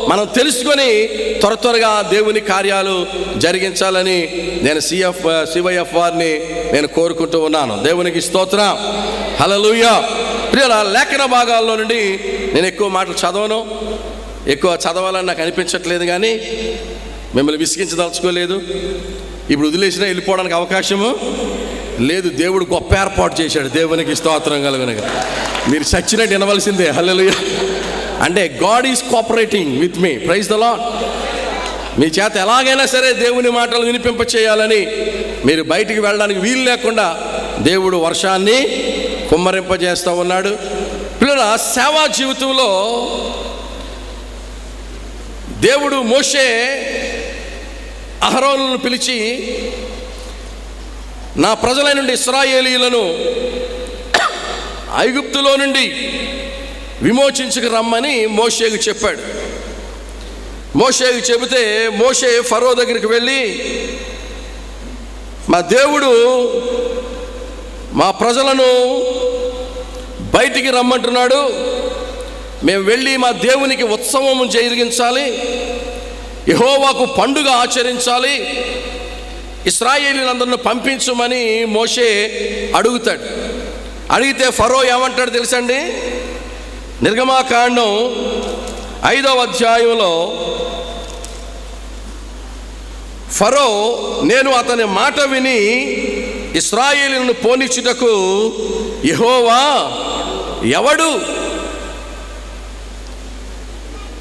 మనం తెలుసుకొని త్వరగా దేవుని కార్యాలు జరిగించాలని నేను CYF వారిని నేను కోరుకుంటూ ఉన్నాను. దేవునికి స్తోత్రం, హల్లెలూయా. ప్రియరా, లేఖన భాగాల్లో నుండి నేను ఎక్కువ మాటలు చదవను, ఎక్కువ చదవాలని నాకు అనిపించట్లేదు, కానీ మిమ్మల్ని విసిగించదలుచుకోలేదు. ఇప్పుడు వదిలేసినా వెళ్ళిపోవడానికి అవకాశము లేదు. దేవుడు గొప్ప ఏర్పాటు చేశాడు. దేవునికి స్తోత్రం కలుగునగా. మీరు చచ్చినట్టు వినవలసిందే. హల్లెలూయా. అంటే God is cooperating with me. Praise the Lord. మీ చేత ఎలాగైనా సరే దేవుని మాటలు వినిపింప చేయాలని, మీరు బయటికి వెళ్ళడానికి వీలు లేకుండా దేవుడు వర్షాన్ని కుమ్మరింపజేస్తూ ఉన్నాడు. పిల్లల సేవా జీవితంలో దేవుడు మోషే అహరోనును పిలిచి, నా ప్రజలైన ఇశ్రాయేలీయులను ఐగుప్తులో నుండి విమోచించుకు రమ్మని మోషేకు చెప్పాడు. మోషేకు చెబితే మోషే ఫరో దగ్గరికి వెళ్ళి, మా దేవుడు మా ప్రజలను బయటికి రమ్మంటున్నాడు, మేము వెళ్ళి మా దేవునికి ఉత్సవము జరిగించాలి, యెహోవాకు పండుగ ఆచరించాలి, ఇశ్రాయేలీయులందరిని పంపించమని మోషే అడుగుతాడు. అడిగితే ఫరో ఏమంటాడు తెలుసండి? నిర్గమాకాండం 5వ అధ్యాయంలో ఫరో, నేను అతని మాట విని ఇశ్రాయేలీయులను పోనిచ్చుటకు యెహోవా ఎవడు?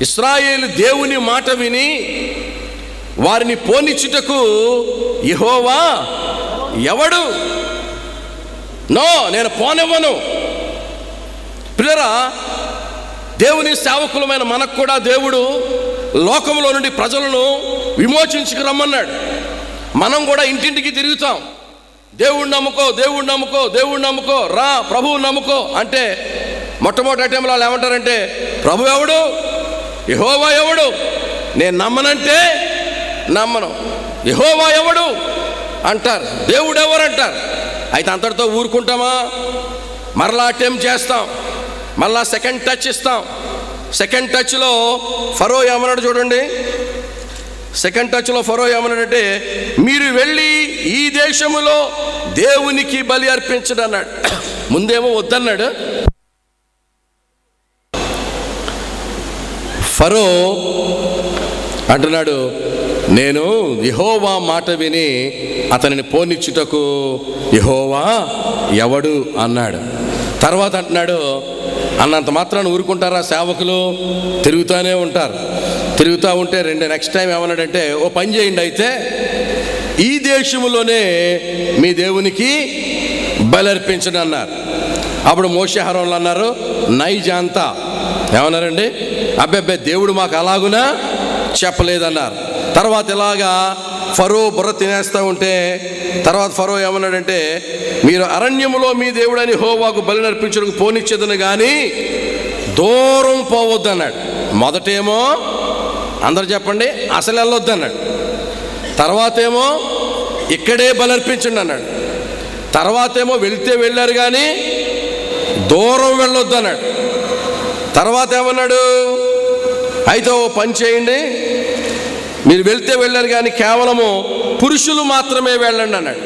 ఇశ్రాయేలు దేవుని మాట విని వారిని పోనిచ్చుటకు యెహోవా ఎవడు? నో, నేను పోనివ్వను. ప్రియరా, దేవుని సేవకులమైన మనకు కూడా దేవుడు లోకంలో నుండి ప్రజలను విమోచించుకు రమ్మన్నాడు. మనం కూడా ఇంటింటికి తిరుగుతాం, దేవుణ్ణి నమ్ముకో, దేవుణ్ణి నమ్ముకో, దేవుణ్ణి నమ్ముకో, రా ప్రభువు నమ్ముకో అంటే మొట్టమొదటి టైంలో వాళ్ళు ఏమంటారంటే, ప్రభు ఎవడు, యెహోవా ఎవడు, నేను నమ్మనంటే నమ్మను, యెహోవా ఎవడు అంటారు, దేవుడు ఎవరు అంటారు. అయితే అంతటితో ఊరుకుంటామా? మరలా అటెంప్ట్ చేస్తాం, మళ్ళా సెకండ్ టచ్ ఇస్తాం. సెకండ్ టచ్లో ఫరో ఏమన్నాడు చూడండి. సెకండ్ టచ్లో ఫరో ఏమన్నాడంటే, మీరు వెళ్ళి ఈ దేశములో దేవునికి బలి అర్పించడం అన్నాడు. ముందేమో వద్దన్నాడు. ఫరో అంటున్నాడు, నేను యెహోవా మాట విని అతనిని పోనిచ్చుటకు యెహోవా ఎవడు అన్నాడు. తర్వాత అంటున్నాడు, అన్నంత మాత్రాన్ని ఊరుకుంటారా సేవకులు? తిరుగుతూనే ఉంటారు. తిరుగుతూ ఉంటే నెక్స్ట్ టైం ఏమన్నాడంటే, ఓ పని చేయండి, అయితే ఈ దేశంలోనే మీ దేవునికి బలి అర్పించండి అన్నారు. అప్పుడు మోషే అహరోనులు అన్నారు, నైజాంతా ఏమన్నారండి? అబ్బే దేవుడు మాకు అలాగునా చెప్పలేదన్నారు. తర్వాత ఇలాగా ఫరో బుర్ర తినేస్తూ ఉంటే తర్వాత ఫరో ఏమన్నాడంటే, మీరు అరణ్యములో మీ దేవుడని యెహోవాకు బలి అర్పించడానికి పోనిచ్చేదని కానీ దూరం పోవద్దు అన్నాడు. మొదటేమో అందరు చెప్పండి, అసలు వెళ్ళొద్దు అన్నాడు. తర్వాత ఏమో ఇక్కడే బలి అర్పించండి అన్నాడు. తర్వాత ఏమో వెళ్తే వెళ్ళారు కానీ దూరం వెళ్ళొద్దు అన్నాడు. తర్వాత ఏమన్నాడు, అయితే ఓ పని చేయండి, మీరు వెళ్తే వెళ్ళారు కానీ కేవలము పురుషులు మాత్రమే వెళ్ళండి అన్నాడు.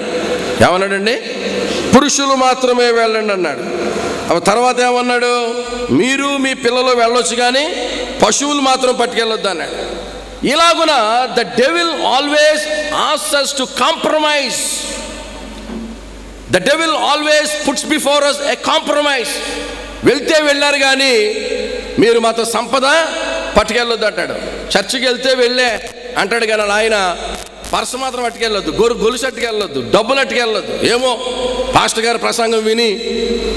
ఏమన్నాడండి? పురుషులు మాత్రమే వెళ్ళండి అన్నాడు. తర్వాత ఏమన్నాడు, మీరు మీ పిల్లలు వెళ్ళొచ్చు కానీ పశువులు మాత్రం పట్టుకెళ్ళొద్దు అన్నాడు. ఇలాగున the devil always asks us to compromise. The devil always puts before us A compromise. వెళ్తే వెళ్ళారు కానీ మీరు మాతో సంపద పట్టుకెళ్ళొద్దు అంటాడు. చర్చికి వెళ్తే వెళ్ళే అంటాడు కానీ ఆయన పర్సు మాత్రం అట్టుకెళ్ళొద్దు, గొలుసు అట్టుకెళ్ళొద్దు, డబ్బులు అట్టుకెళ్ళొద్దు. ఏమో పాస్టర్ గారి ప్రసంగం విని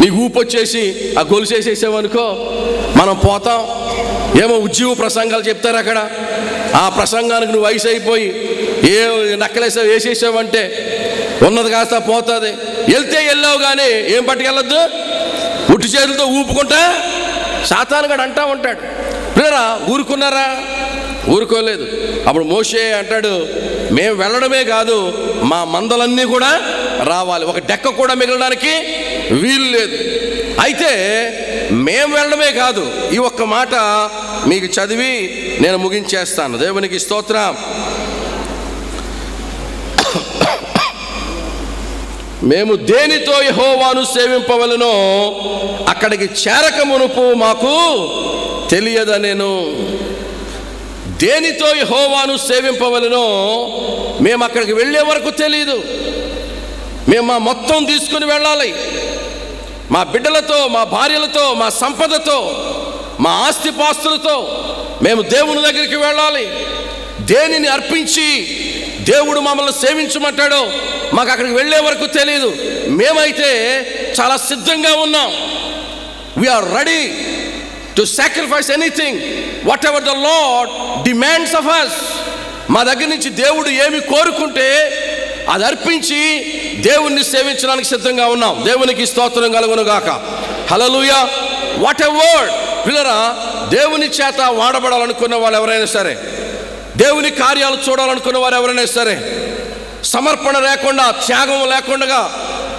నీకు ఊపొచ్చేసి ఆ గొలుసు వేసేసామనుకో మనం పోతాం. ఏమో ఉద్యోగ ప్రసంగాలు చెప్తారు అక్కడ, ఆ ప్రసంగానికి నువ్వు వయసు అయిపోయి ఏ నక్కలేసావు వేసేసావంటే ఉన్నది కాస్త పోతుంది. వెళ్తే వెళ్ళావు కానీ ఏం పట్టుకెళ్ళొద్దు, ఉట్టి చేతులతో ఊపుకుంటా సాతాను గడు అంటా ఉంటాడు. ప్రియరా, ఊరుకున్నారా? ఊరుకోలేదు. అప్పుడు మోషే అంటాడు, మేము వెళ్ళడమే కాదు మా మందలన్నీ కూడా రావాలి, ఒక డెక్క కూడా మిగలడానికి వీలు లేదు. అయితే మేము వెళ్ళడమే కాదు, ఈ ఒక్క మాట మీకు చదివి నేను ముగించేస్తాను. దేవునికి స్తోత్రం. మేము దేనితో యెహోవాను సేవింపవలెనో అక్కడికి చేరక మునుపు మాకు తెలియదనెను. దేనితో యెహోవాను సేవింపవలెనో మేము అక్కడికి వెళ్ళే వరకు తెలియదు. మేము మా మొత్తం తీసుకుని వెళ్ళాలి. మా బిడ్డలతో, మా భార్యలతో, మా సంపదతో, మా ఆస్తిపాస్తులతో మేము దేవుని దగ్గరికి వెళ్ళాలి. దేనిని అర్పించి దేవుడు మమ్మల్ని సేవించమంటాడో మాకు అక్కడికి వెళ్ళే వరకు తెలియదు. మేమైతే చాలా సిద్ధంగా ఉన్నాం. We are ready to sacrifice anything whatever the lord demands of us. మా దగ్గర నుంచి దేవుడు ఏమి కోరుకుంటే అది అర్పించి దేవుణ్ణి సేవించడానికి సిద్ధంగా ఉన్నాం. దేవునికి స్తోత్రం కలుగును గాక. హల్లెలూయా. What a word. పిల్లరా, దేవుని చేత వాడబడాలనుకున్న వాళ్ళు ఎవరైనా సరే, దేవుని కార్యాలు చూడాలనుకున్న వారు ఎవరైనా సరే, సమర్పణ లేకుండా, త్యాగం లేకుండా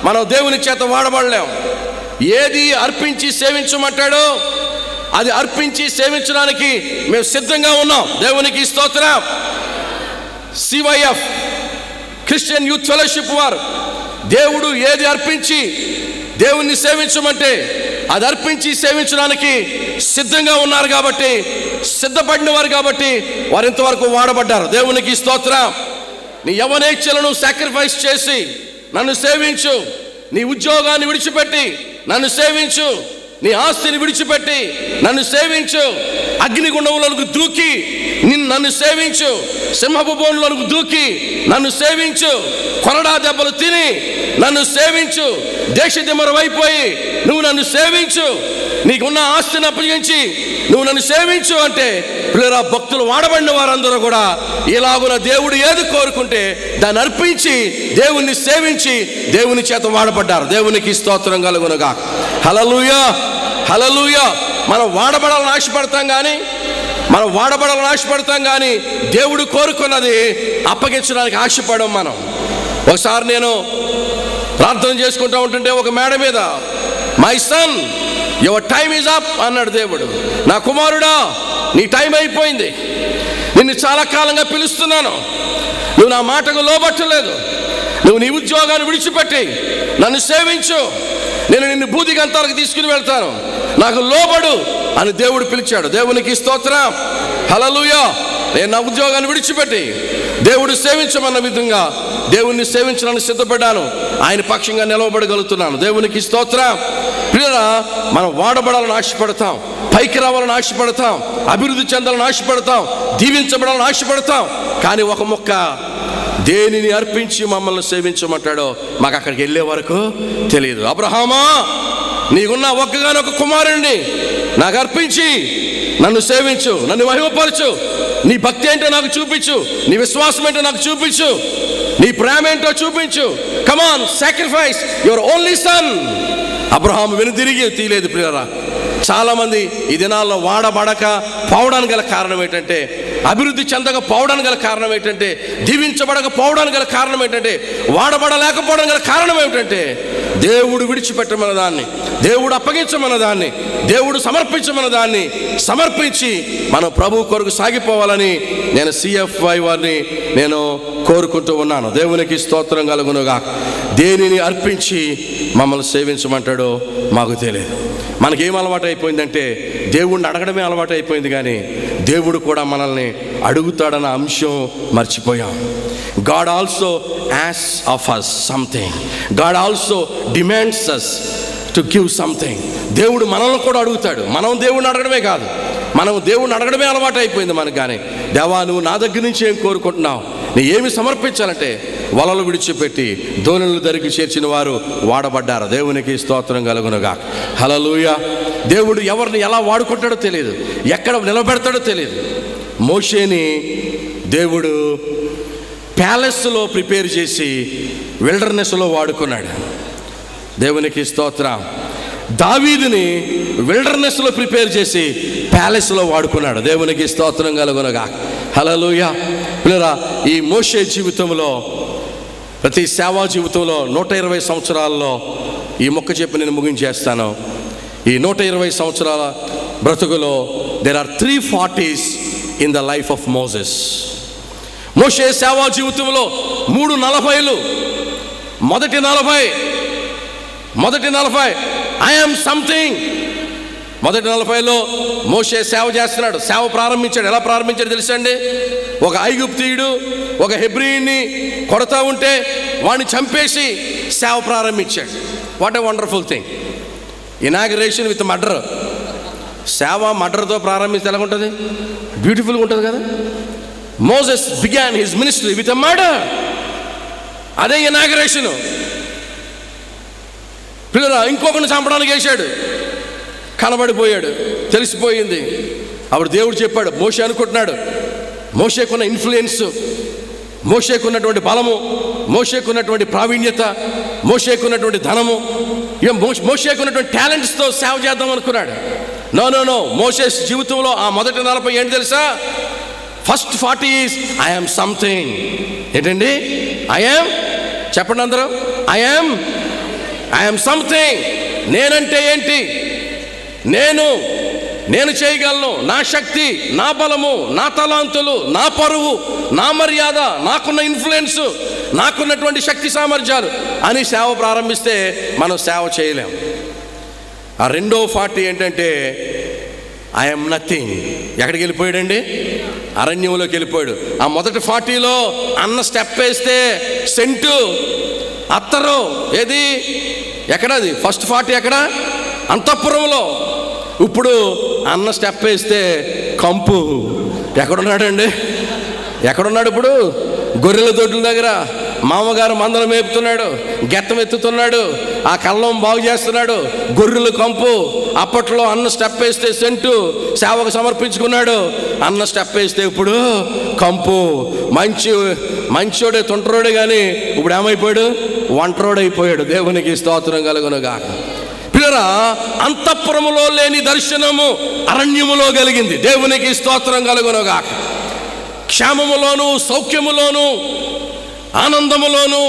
మనం దేవుని చేత వాడబడలేం. ఏది అర్పించి సేవించమంటాడో అది అర్పించి సేవించడానికి మేము సిద్ధంగా ఉన్నాం. దేవునికి స్తోత్రం. CYF క్రిస్టియన్ యూత్ ఫెలోషిప్ వారు దేవుడు ఏది అర్పించి దేవుణ్ణి సేవించమంటే అది అర్పించి సేవించడానికి సిద్ధంగా ఉన్నారు కాబట్టి, సిద్ధపడిన వారు కాబట్టి వారు ఇంతవరకు వాడబడ్డారు. దేవునికి స్తోత్రం. నీ యవ్వనేచ్ఛలను సాక్రిఫైస్ చేసి నన్ను సేవించు. నీ ఉద్యోగాన్ని విడిచిపెట్టి నన్ను సేవించు. నీ ఆస్తిని విడిచిపెట్టి నన్ను సేవించు. అగ్నిగుండంలోనికి దూకి నన్ను సేవించు. సింహపు బోన్లోనికి దూకి నన్ను సేవించు. కొరడా దెబ్బలు తిని నన్ను సేవించు. దేశదిమ్మరమైపోయి నువ్వు నన్ను సేవించు. నీకున్న ఆస్తిని అప్పగించి నువ్వు నన్ను సేవించు అంటే, పిల్లరా, భక్తులు వాడబడిన వారందరూ కూడా ఇలాగున దేవుడు ఏది కోరుకుంటే దాన్ని అర్పించి దేవుణ్ణి సేవించి దేవుని చేత వాడబడ్డారు. దేవునికి స్తోత్రం కలుగునుగా. హల్లెలూయా, హల్లెలూయా. మనం వాడబడాలని ఆశపడతాం కానీ దేవుడు కోరుకున్నది అప్పగించడానికి ఆశపడం. మనం ఒకసారి నేను ప్రార్థన చేసుకుంటూ ఉంటుంటే ఒక మేడ మీద, my son your time is up అన్నాడు దేవుడు. నా కుమారుడా, నీ టైం అయిపోయింది. నిన్ను చాలా కాలంగా పిలుస్తున్నాను. నువ్వు నా మాటకు లోబట్టలేదు. నువ్వు నీ ఉద్యోగాన్ని విడిచిపెట్టి నన్ను సేవించు. నేను నిన్ను భూదిగంతాలకు తీసుకుని వెళ్తాను. నాకు లోబడు అని దేవుడు పిలిచాడు. దేవునికి స్తోత్రం. హల్లెలూయా. నేను నా ఉద్యోగాన్ని విడిచిపెట్టి దేవుడు సేవించమన్న విధంగా దేవుణ్ణి సేవించడానికి సిద్ధపడ్డాను. ఆయన పక్షంగా నిలవబడగలుగుతున్నాను. దేవునికి స్తోత్రం. ప్రియరా, మనం వాడబడాలని ఆశపడతాం, పైకి రావాలని ఆశపడతాం, అభివృద్ధి చెందాలని ఆశపడతాం, దీవించబడాలని ఆశపడతాం. కానీ ఒక మొక్క దేనిని అర్పించి మమ్మల్ని సేవించమంటాడో మాకు అక్కడికి వెళ్ళే వరకు తెలియదు. అబ్రహామా, నీకున్న ఒక్కగానొక కుమారుణ్ణి నాకు అర్పించి నన్ను సేవించు, నన్ను మహిమపరచు. నీ భక్తి ఏంటో నాకు చూపించు, నీ విశ్వాసం ఏంటో నాకు చూపించు, నీ ప్రేమ ఏంటో చూపించు. Come on, sacrifice your only son. Abraham వెనుదిరిగి తీయలేదు. ప్రియరా, చాలామంది ఈ దినాల్లో వాడబడక పోవడానికి గల కారణం ఏంటంటే, అభివృద్ధి చెందక పోవడానికి గల కారణం ఏంటంటే, దీవించబడక పోవడానికి గల కారణం ఏంటంటే, వాడబడలేకపోవడం గల కారణం ఏమిటంటే, దేవుడు విడిచిపెట్టమన్న దాన్ని, దేవుడు అప్పగించమన్న దాన్ని, దేవుడు సమర్పించమన్న దాన్ని సమర్పించి మనం ప్రభు కొరకు సాగిపోవాలని నేను CFY వారిని నేను కోరుకుంటూ ఉన్నాను. దేవునికి స్తోత్రం కలుగునుగా. దేనిని అర్పించి మమ్మల్ని సేవించమంటాడో మాకు తెలియదు. మనకేం అలవాటు అయిపోయిందంటే దేవుణ్ణి అడగడమే అలవాటు అయిపోయింది, కానీ దేవుడు కూడా మనల్ని అడుగుతాడన్న అంశం మర్చిపోయాం. God also asks of us something. God also demands us to give something. దేవుడు మనల్ని కూడా అడుగుతాడు. మనం దేవుణ్ణి అడగడమే కాదు, మనం దేవుణ్ణి అడగడమే అలవాటు అయిపోయింది మనకు. కానీ దేవా, నువ్వు నా దగ్గర నుంచి ఏం కోరుకుంటున్నావు, నీ ఏమి సమర్పించాలంటే వలలు విడిచిపెట్టి దోణులు దరికి చేర్చిన వారు వాడబడ్డారు. దేవునికి స్తోత్రం కలుగునుగా. హల్లెలూయా. దేవుడు ఎవరిని ఎలా వాడుకుంటాడో తెలియదు, ఎక్కడ నిలబెడతాడో తెలియదు. మోషేని దేవుడు ప్యాలెస్లో ప్రిపేర్ చేసి విల్డర్నెస్లో వాడుకున్నాడు. దేవునికి స్తోత్రం. దావీదుని విల్డర్నెస్లో ప్రిపేర్ చేసి ప్యాలెస్లో వాడుకున్నాడు. దేవునికి స్తోత్రం కలుగునుగా. హల్లెలూయా. పిల్లరా, ఈ మోషే జీవితంలో, ప్రతి సేవా జీవితంలో 120 సంవత్సరాల్లో ఈ మొక్క చెప్పి నేను ముగించేస్తాను. ఈ 120 సంవత్సరాల బ్రతుకులో there are 3 40s in the life of Moses. మోషే సేవా జీవితంలో 3 40లు. మొదటి 40 ఐ యామ్ సంథింగ్. మొదటి 40లో మోషే సేవ చేస్తున్నాడు, సేవ ప్రారంభించాడు. ఎలా ప్రారంభించాడు తెలుసండి? ఒక ఐగుప్తీయుడు ఒక హెబ్రీని కొడతా ఉంటే వాడిని చంపేసి సేవ ప్రారంభించాడు. What a wonderful thing. Inauguration with murder. సేవ మర్డర్తో ప్రారంభిస్తే ఎలా ఉంటుంది? బ్యూటిఫుల్గా ఉంటుంది కదా. Moses began his ministry with a murder. అదే ఇనాగరేషన్. పిల్లరా ఇంకొకరిని చంపడానికి వేశాడు, కనబడిపోయాడు, తెలిసిపోయింది. అప్పుడు దేవుడు చెప్పాడు. మోషే అనుకుంటున్నాడు, మోషేకున్న ఇన్ఫ్లుయెన్స్, మోషేకున్నటువంటి బలము, మోషేకున్నటువంటి ప్రావీణ్యత, మోషేకున్నటువంటి ధనము, ఇక మోషేకున్నటువంటి టాలెంట్స్తో సేవ చేద్దాం అనుకున్నాడు. నో. మోషేస్ జీవితంలో ఆ మొదటి 40 ఏంటి తెలుసా? First 40 is I am something. ఏంటండి? ఐ యామ్, చెప్పండి అందరూ. I am something. నేనంటే ఏంటి? నేను చేయగలను. నా శక్తి, నా బలము, నా తలాంతులు, నా పరువు, నా మర్యాద, నాకున్న ఇన్ఫ్లుయెన్స్, నాకున్నటువంటి శక్తి సామర్థ్యాలు అని సేవ ప్రారంభిస్తే మనం సేవ చేయలేం. ఆ రెండో 40 ఏంటంటే ఐ యామ్ నథింగ్. ఎక్కడికి వెళ్ళిపోయాడండి? అరణ్యంలోకి వెళ్ళిపోయాడు. ఆ మొదటి 40లో అన్న స్టెప్ వేస్తే సెంటు, అత్తరు. ఏది? ఎక్కడది? ఫస్ట్ 40 ఎక్కడ? అంతఃపురంలో. ఇప్పుడు అన్న స్టెప్ వేస్తే కంపు. ఎక్కడున్నాడండి? ఎక్కడున్నాడు ఇప్పుడు? గొర్రెల దొడ్ల దగ్గర మామగారు మందలు మేపుతున్నాడు, గెత్తం ఎత్తుతున్నాడు, ఆ కళ్ళం బాగు చేస్తున్నాడు. గొర్రెలు కంపు. అప్పట్లో అన్న స్టెప్ వేస్తే సెంటు, సేవకు సమర్పించుకున్నాడు. అన్న స్టెప్ వేస్తే ఇప్పుడు కంపు. మంచోడే తొంటరోడే కానీ ఇప్పుడు ఏమైపోయాడు? ఒంటరోడైపోయాడు. దేవునికి స్తోత్రం కలుగునుగాక. పిల్లరా అంతఃపురములో లేని దర్శనము అరణ్యములో కలిగింది. దేవునికి స్తోత్రం కలుగునుగాక. క్షేమములోను, సౌఖ్యములోను, ఆనందములోను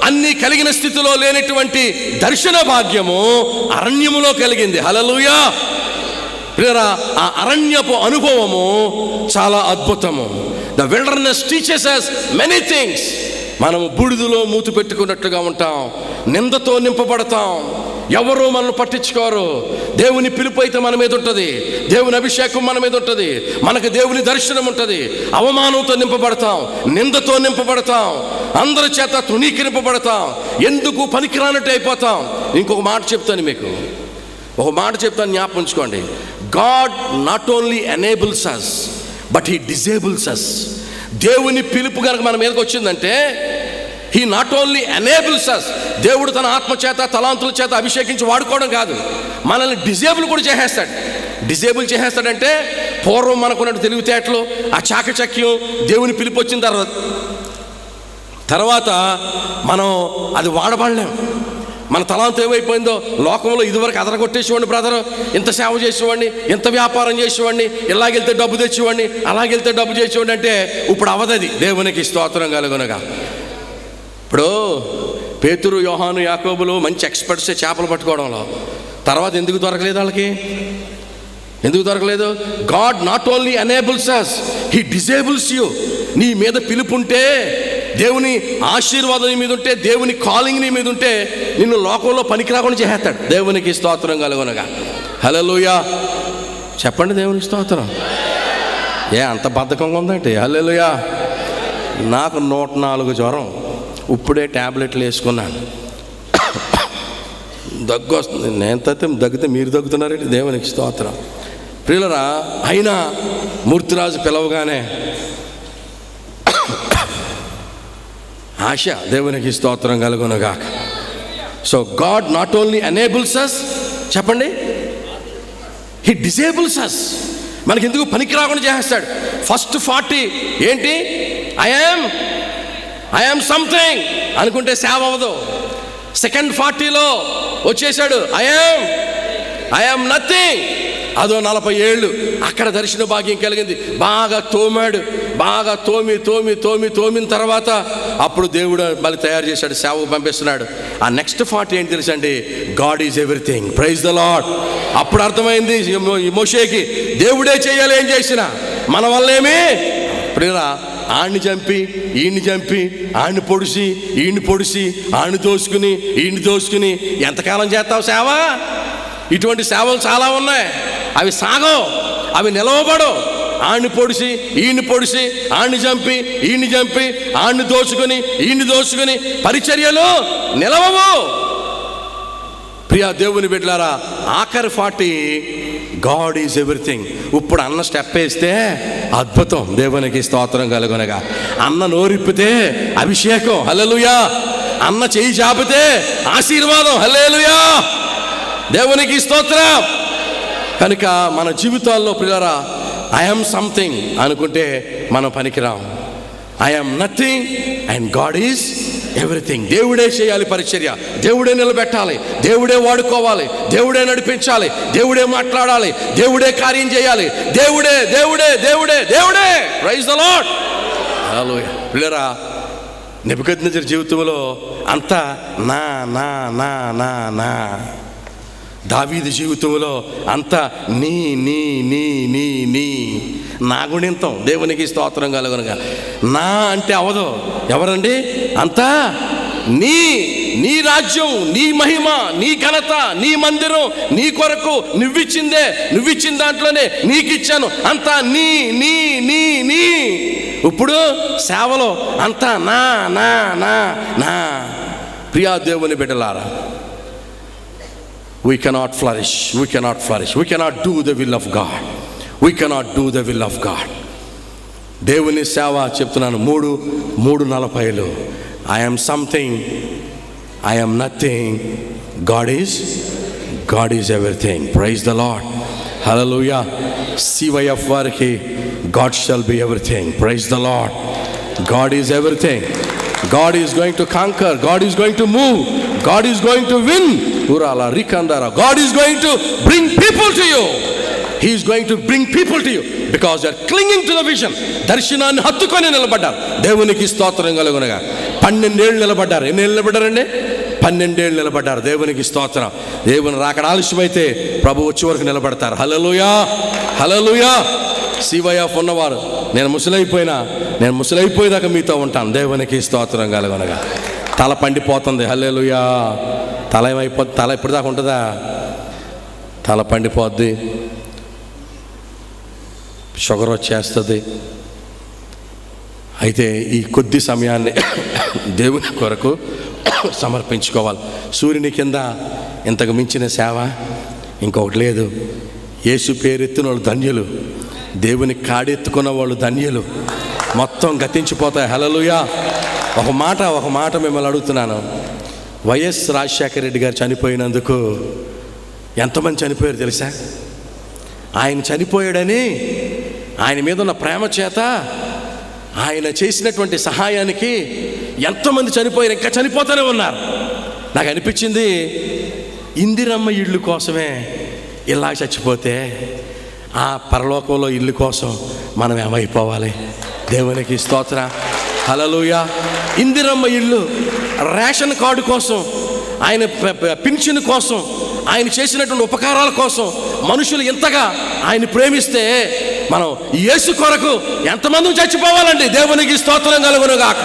అన్ని కలిగిన స్థితిలో లేనటువంటి దర్శన భాగ్యము అరణ్యములో కలిగింది. హల్లెలూయా. పిల్లరా ఆ అరణ్యపు అనుభవము చాలా అద్భుతము. The wilderness teaches us many things. మనము బూడిదలో మూతి పెట్టుకున్నట్టుగా ఉంటాం, నిందతో నింపబడతాం, ఎవరు మనల్ని పట్టించుకోరు. దేవుని పిలుపు అయితే మన మీద ఉంటుంది, దేవుని అభిషేకం మన మీద ఉంటుంది, మనకు దేవుని దర్శనం ఉంటుంది. అవమానంతో నింపబడతాం, నిందతో నింపబడతాం, అందరి చేత తృణీకరింపబడతాం, ఎందుకు పనికిరానట్టు అయిపోతాం. ఇంకొక మాట చెప్తాను మీకు, జ్ఞాపకం ఉంచుకోండి. God not only enables us but he disables us. దేవుని పిలుపు కనుక మన మీదకి వచ్చిందంటే he not only enables us. దేవుడు తన ఆత్మ చేత, తలాంతుల చేత అభిషేకించి వాడుకోవడం కాదు, మనల్ని డిజేబుల్ కూడా చేసేస్తాడు. డిజేబుల్ చేసేస్తాడంటే పూర్వం మనకున్నట్టు తెలివితేటలు, ఆ చాకచక్యం దేవుని పిలుపు వచ్చిన తర్వాత మనం అది వాడబడలేం. మన తలాంతం ఏమైపోయిందో, లోకంలో ఇదివరకు అదరగొట్టేసేవాడిని బ్రదర్, ఇంత సేవ చేసేవాడిని, ఇంత వ్యాపారం చేసేవాడిని, ఇలాగెళ్తే డబ్బు తెచ్చేవాడిని, అలాగెళ్తే డబ్బు చేసేవాడిని అంటే ఇప్పుడు అవదది. దేవునికి స్తోత్రం కలుగునగా. ఇప్పుడు పేతురు, యోహాను, యాకోబులు మంచి ఎక్స్పర్ట్సే చేపలు పట్టుకోవడంలో. తర్వాత ఎందుకు దొరకలేదు వాళ్ళకి? ఎందుకు దొరకలేదు? God not only enables us, he disables you. నీ మీద పిలుపుంటే, దేవుని ఆశీర్వాదం నీ మీద ఉంటే, దేవుని కాలింగ్ నీ మీద ఉంటే నిన్ను లోకంలో పనికి రాకుండా చేసేస్తాడు. దేవునికి స్తోత్రం కలుగునగా. హల్లెలూయా. చెప్పండి దేవునికి స్తోత్రం. అంత బద్ధకంగా ఉందంటే? హల్లెలూయా. నాకు 104 జ్వరం, ఇప్పుడే ట్యాబ్లెట్లు వేసుకున్నాను. దగ్గు వస్తుంది. నేను దగ్గితే మీరు దగ్గుతున్నారంటే దేవునికి స్తోత్రం. ప్రియులరా, అయినా మూర్తిరాజు పిలవగానే ఆశ. దేవునికి స్తోత్రం కలుగునుగాక. So God not only enables us, చెప్పండి, హీ డిజేబుల్స్ us. మనకి ఎందుకు పనికి రాకుండా చేస్తాడు. ఫస్ట్ 40 ఏంటి? ఐ యామ్ సంథింగ్ అనుకుంటే సేవ అవ్వదు. సెకండ్ 40లో వచ్చేసాడు ఐ యామ్ నథింగ్. అదో 40 ఏళ్ళు అక్కడ దర్శన భాగ్యం కలిగింది. బాగా తోమాడు, బాగా తోమిన తర్వాత అప్పుడు దేవుడు మళ్ళీ తయారు చేశాడు, సేవకు పంపిస్తున్నాడు. ఆ నెక్స్ట్ 40 ఏంటి తెలుసండి? God is everything. Praise the lord. అప్పుడు అర్థమైంది మోషేకి, దేవుడే చేయాలి ఏం చేసినా, మన వల్లేమి. ప్రియరా, ఆడిని చంపి ఈయన్ని చంపి, ఆడిని పొడిసి ఈయన్ని పొడిసి, ఆడిని దోసుకుని ఎంతకాలం చేస్తావు సేవ? ఇటువంటి సేవలు చాలా ఉన్నాయి, అవి సాగవు, అవి నిలవబడవు. ఆడిని పొడిసి ఈయన్ని పొడిసి, ఆడిని చంపి ఆడిని దోచుకుని పరిచర్యలు నిలవవు. ప్రియా దేవుని బిడ్డలారా, ఆఖరి 40 గాడ్ ఈజ్ ఎవ్రీథింగ్. ఇప్పుడు అన్న స్టెప్ వేస్తే అద్భుతం, దేవునికి స్తోత్రం కలుగునగా. అన్న నోరిప్పితే అభిషేకం, హల్లెలూయా. అన్న చెయ్యి చాపితే ఆశీర్వాదం, హల్లెలూయా. దేవునికి స్తోత్రం. కనుక మన జీవితాల్లో ప్రియులారా, ఐఎమ్ సంథింగ్ అనుకుంటే మనం పనికిరాం. I'm nothing and God is everything. దేవుడే చేయాలి పరిచర్య, దేవుడే నిలబెట్టాలి, దేవుడే వాడుకోవాలి, దేవుడే నడిపించాలి, దేవుడే మాట్లాడాలి, దేవుడే కార్యం చేయాలి, దేవుడే దేవుడే దేవుడే దేవుడే. Praise the Lord. హల్లెలూయా. ప్రియులారా, నెబుకద్నెజరు జీవితంలో అంతా నా నా నా నా నా. దావీదు జీవితంలో అంతా నీ నీ నీ నీ నీ. నా గుణింతం, దేవునికి స్తోత్రం కలుగునుగా. నా అంటే అవదు. ఎవరండి? అంతా నీ రాజ్యం, నీ మహిమ, నీ ఘనత, నీ మందిరం, నీ కొరకు నువ్విచ్చిన దాంట్లోనే నీకిచ్చాను. అంతా నీ నీ నీ నీ. ఇప్పుడు సేవలో అంతా నా నా నా నా. ప్రియా దేవుని బిడ్డలారా, we cannot flourish. We cannot do the will of God. దేవుని సేవ చెప్తున్నాను. 3:40. I am something, I am nothing, God is everything. Praise the Lord. Hallelujah. CYF వారికి God shall be everything. Praise the Lord. God is everything. God is going to conquer. God is going to move. God is going to win. God is going to bring people to you. He is going to bring people to you because they are clinging to the vision. దర్శనాన్ని హత్తుకొని నిలబడ్డారు. దేవునికి స్తోత్రం కలుగునగా. 12 ఏళ్ళు నిలబడ్డారు. ఎన్ని ఏళ్ళు నిలబడ్డారండి? 12 ఏళ్ళు నిలబడ్డారు. దేవునికి స్తోత్రం. దేవుని రాకడ ఆలస్యమైతే ప్రభు వచ్చే వరకు నిలబడతారు. హల్లెలూయా, హల్లెలూయా. CYF ఉన్నవారు, నేను ముసలైపోయేదాకా మీతో ఉంటాను. దేవునికి స్తోత్రం కలుగునగా. తల పండిపోతుంది. హల్లెలూయా. తల ఏమైపోద్ది? తల ఎప్పటిదాకా ఉంటుందా? తల పండిపోద్ది, షుగర్ వచ్చేస్తుంది. అయితే ఈ కొద్ది సమయాన్ని దేవుని కొరకు సమర్పించుకోవాలి. సూర్యుని కింద ఇంతకు మించిన సేవ ఇంకొకటి లేదు. యేసు పేరెత్తిన వాళ్ళు ధన్యులు, దేవుని కాడెత్తుకున్న వాళ్ళు ధన్యులు. మొత్తం గతించిపోతాయి. హల్లెలూయా. ఒక మాట మిమ్మల్ని అడుగుతున్నాను. వైఎస్ రాజశేఖర రెడ్డి గారు చనిపోయినందుకు ఎంతమంది చనిపోయారు తెలుసా? ఆయన చనిపోయాడని, ఆయన మీద ఉన్న ప్రేమ చేత, ఆయన చేసినటువంటి సహాయానికి ఎంతమంది చనిపోయారు, ఇంకా చనిపోతూనే ఉన్నారు. నాకు అనిపించింది, ఇందిరమ్మ ఇళ్ళు కోసమే ఇలా చచ్చిపోతే ఆ పరలోకంలో ఇల్లు కోసం మనం ఏమైపోవాలి? దేవునికి స్తోత్రం. హల్లెలూయా. ఇందిరమ్మ ఇల్లు, రేషన్ కార్డు కోసం, ఆయన పింఛను కోసం, ఆయన చేసినటువంటి ఉపకారాల కోసం మనుషులు ఇంతగా ఆయన ప్రేమిస్తే మనం యేసు కొరకు ఎంతమంది చచ్చిపోవాలండి? దేవునికి స్తోత్రం కలుగునుగాక.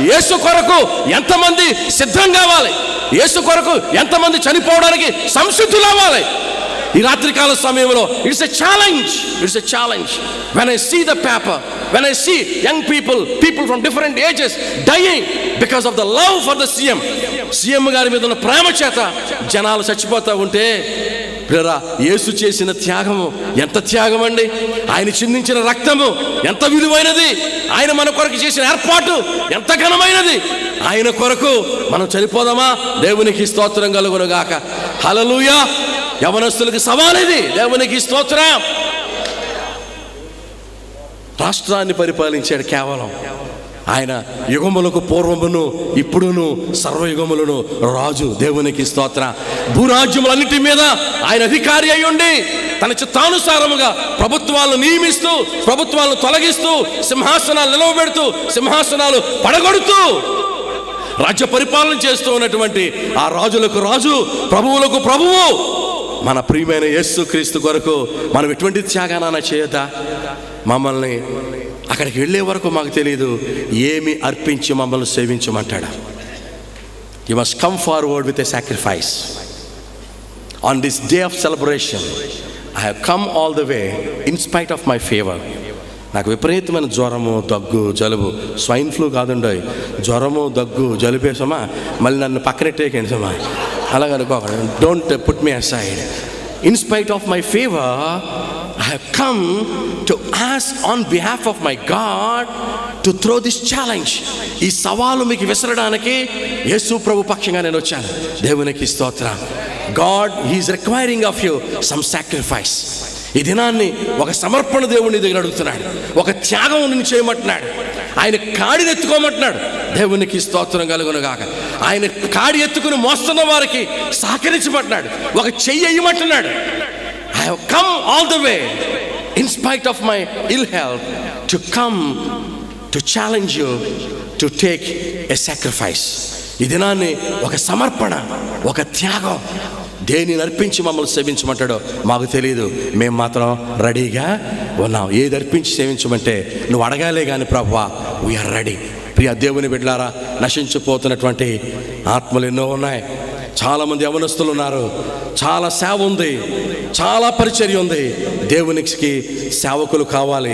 యేసు కొరకు ఎంతమంది సిద్ధం కావాలి? యేసు కొరకు ఎంతమంది చనిపోవడానికి సంసిద్ధులు అవ్వాలి? ఈ రాత్రికాల సమయంలో it's a challenge. when I see the paper, when I see young people from different ages dying because of the love for the CM గారి మీద ఉన్న ప్రేమ చేత జనాలు చచ్చిపోతూ ఉంటే, ప్రియరా, యేసు చేసిన త్యాగము ఎంత త్యాగం అండి! ఆయన చిందించిన రక్తము ఎంత విలువైనది! ఆయన మన కొరకు చేసిన ఏర్పాటు ఎంత ఘనమైనది! ఆయన కొరకు మనం చనిపోదామా? దేవునికి స్తోత్రం కలుగునుగాక. హల్లెలూయా. యవనస్తులకు సవాల్ ఇది. దేవునికి స్తోత్రం. రాష్ట్రాన్ని పరిపాలించాడు కేవలం ఆయన. యుగములకు పూర్వమును ఇప్పుడును సర్వయుగములను రాజు. దేవునికి స్తోత్రం. భూరాజ్యములన్నిటి మీద ఆయన అధికారి అయ్యుండి తన చిత్తానుసారముగా ప్రభుత్వాలను నియమిస్తూ, ప్రభుత్వాలను తొలగిస్తూ, సింహాసనాలు నిలవబెడుతూ, సింహాసనాలు పడగొడుతూ రాజ్య పరిపాలన చేస్తూ ఉన్నటువంటి ఆ రాజులకు రాజు, ప్రభువులకు ప్రభువు మన ప్రియమైన యేసుక్రీస్తు కొరకు మనం ఎటువంటి త్యాగాన చేయొద్దా? మమ్మల్ని అక్కడికి వెళ్ళే వరకు మాకు తెలియదు, ఏమి అర్పించి మమ్మల్ని సేవించమంటాడా? You must come forward with a sacrifice. On this day of celebration I have come all the way in spite of my fever. నాకు విపరీతమైన జ్వరము, దగ్గు, జలుబు, స్వైన్ ఫ్లూ కాదుండోయ్, జ్వరము, దగ్గు, జలుబేసమా మళ్ళీ నన్ను పక్కనెట్టేకండి సమా, అలాగనుకోకండి. Don't put me aside. In spite of my fever, I have come to ask on behalf of my God to throw this challenge. ఈ సవాలు మీకు విసరడానికి యేసు ప్రభు పక్షంగా నేను వచ్చాను. దేవునికి స్తోత్రం. God, he is requiring of you some sacrifice. ఈ దినాన్ని ఒక సమర్పణ దేవుని దగ్గర అడుగుతున్నాడు, ఒక త్యాగం నేను చేయమంటున్నాడు. ఆయన కాడిని ఎత్తుకోమంటున్నాడు. దేవునికి స్తోత్రం కలుగును గాక. ఆయన కాడి ఎత్తుకుని మోస్తున్న వారికి సహకరించమంటున్నాడు, ఒక చెయ్యి వేయమంటున్నాడు. I have come all the way in spite of my ill health to come to challenge you to take a sacrifice. ఈ దినాన్ని ఒక సమర్పణ, ఒక త్యాగం, దేనిని అర్పించి మమ్మల్ని సేవించమంటాడో మాకు తెలియదు. మేము మాత్రం రెడీగా ఉన్నాం. ఏది అర్పించి సేవించమంటే నువ్వు అడగాలే కానీ ప్రభువా, వీఆర్ రెడీ. ప్రియ దేవుని బిడ్డలారా, నశించిపోతున్నటువంటి ఆత్మలు ఎన్నో ఉన్నాయి. చాలామంది యవనస్తులు ఉన్నారు. చాలా సేవ ఉంది, చాలా పరిచర్య ఉంది. దేవునికి సేవకులు కావాలి.